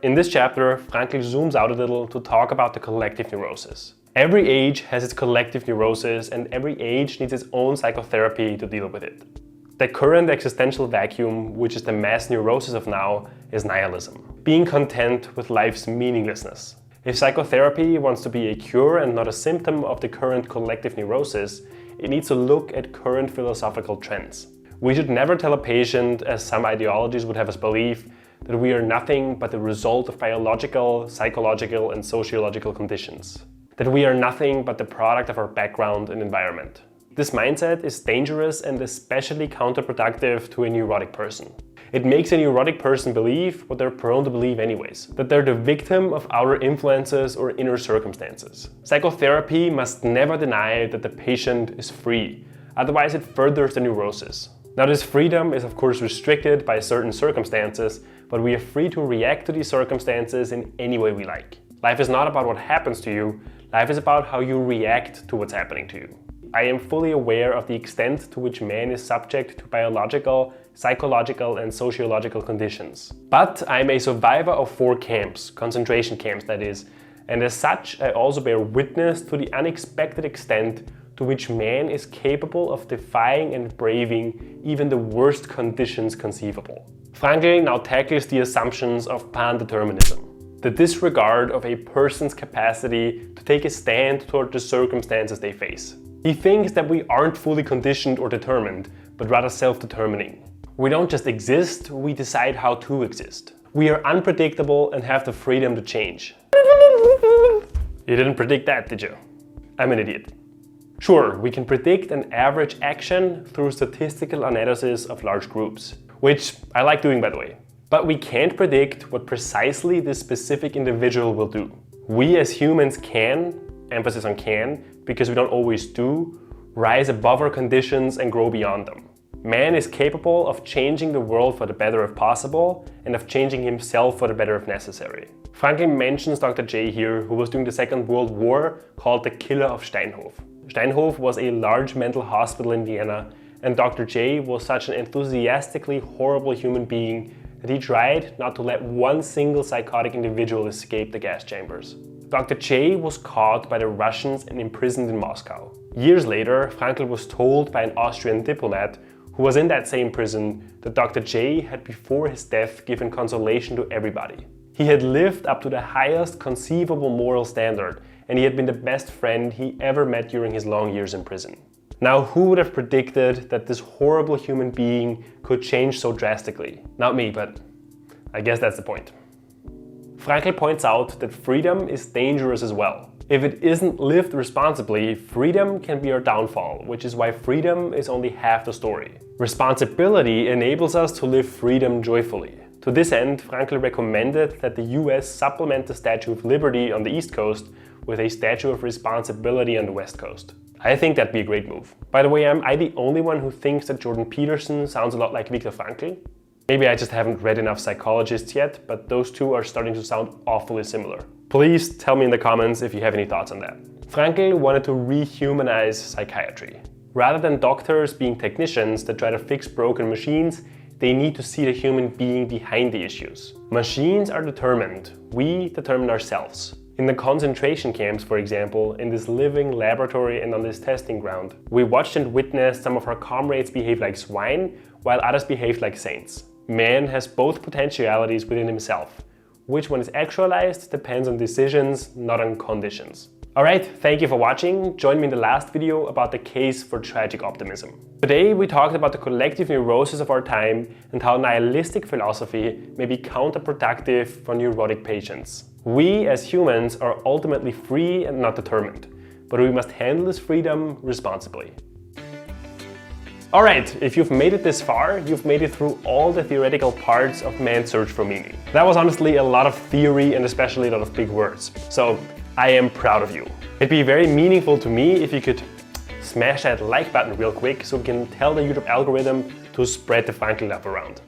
In this chapter, Frankl zooms out a little to talk about the collective neurosis. Every age has its collective neurosis and every age needs its own psychotherapy to deal with it. The current existential vacuum, which is the mass neurosis of now, is nihilism. Being content with life's meaninglessness. If psychotherapy wants to be a cure and not a symptom of the current collective neurosis, it needs to look at current philosophical trends. We should never tell a patient, as some ideologies would have us believe, that we are nothing but the result of biological, psychological and sociological conditions. That we are nothing but the product of our background and environment. This mindset is dangerous and especially counterproductive to a neurotic person. It makes a neurotic person believe what they're prone to believe anyways, that they're the victim of outer influences or inner circumstances. Psychotherapy must never deny that the patient is free, otherwise it furthers the neurosis. Now, this freedom is of course restricted by certain circumstances, but we are free to react to these circumstances in any way we like. Life is not about what happens to you, life is about how you react to what's happening to you. I am fully aware of the extent to which man is subject to biological, psychological and sociological conditions. But I'm a survivor of 4 camps, concentration camps that is, and as such I also bear witness to the unexpected extent to which man is capable of defying and braving even the worst conditions conceivable. Frankl now tackles the assumptions of pan-determinism, the disregard of a person's capacity to take a stand toward the circumstances they face. He thinks that we aren't fully conditioned or determined, but rather self-determining. We don't just exist, we decide how to exist. We are unpredictable and have the freedom to change. You didn't predict that, did you? I'm an idiot. Sure, we can predict an average action through statistical analysis of large groups, which I like doing by the way. But we can't predict what precisely this specific individual will do. We as humans can, emphasis on can, because we don't always do, rise above our conditions and grow beyond them. Man is capable of changing the world for the better if possible, and of changing himself for the better if necessary. Frankl mentions Dr. J here, who was during the Second World War called the Killer of Steinhof. Steinhof was a large mental hospital in Vienna, and Dr. J was such an enthusiastically horrible human being that he tried not to let one single psychotic individual escape the gas chambers. Dr. J was caught by the Russians and imprisoned in Moscow. Years later, Frankl was told by an Austrian diplomat who was in that same prison that Dr. J had before his death given consolation to everybody. He had lived up to the highest conceivable moral standard, and he had been the best friend he ever met during his long years in prison. Now, who would have predicted that this horrible human being could change so drastically? Not me, but I guess that's the point. Frankl points out that freedom is dangerous as well. If it isn't lived responsibly, freedom can be our downfall, which is why freedom is only half the story. Responsibility enables us to live freedom joyfully. To this end, Frankl recommended that the US supplement the Statue of Liberty on the East Coast with a Statue of Responsibility on the West Coast. I think that'd be a great move. By the way, am I the only one who thinks that Jordan Peterson sounds a lot like Viktor Frankl? Maybe I just haven't read enough psychologists yet, but those two are starting to sound awfully similar. Please tell me in the comments if you have any thoughts on that. Frankl wanted to rehumanize psychiatry. Rather than doctors being technicians that try to fix broken machines, they need to see the human being behind the issues. Machines are determined. We determine ourselves. In the concentration camps, for example, in this living laboratory and on this testing ground, we watched and witnessed some of our comrades behave like swine, while others behaved like saints. Man has both potentialities within himself. Which one is actualized depends on decisions, not on conditions. Alright, thank you for watching. Join me in the last video about the case for tragic optimism. Today we talked about the collective neurosis of our time and how nihilistic philosophy may be counterproductive for neurotic patients. We as humans are ultimately free and not determined, but we must handle this freedom responsibly. Alright, if you've made it this far, you've made it through all the theoretical parts of man's search for meaning. That was honestly a lot of theory and especially a lot of big words. So I am proud of you. It'd be very meaningful to me if you could smash that like button real quick so we can tell the YouTube algorithm to spread the Frankl love around.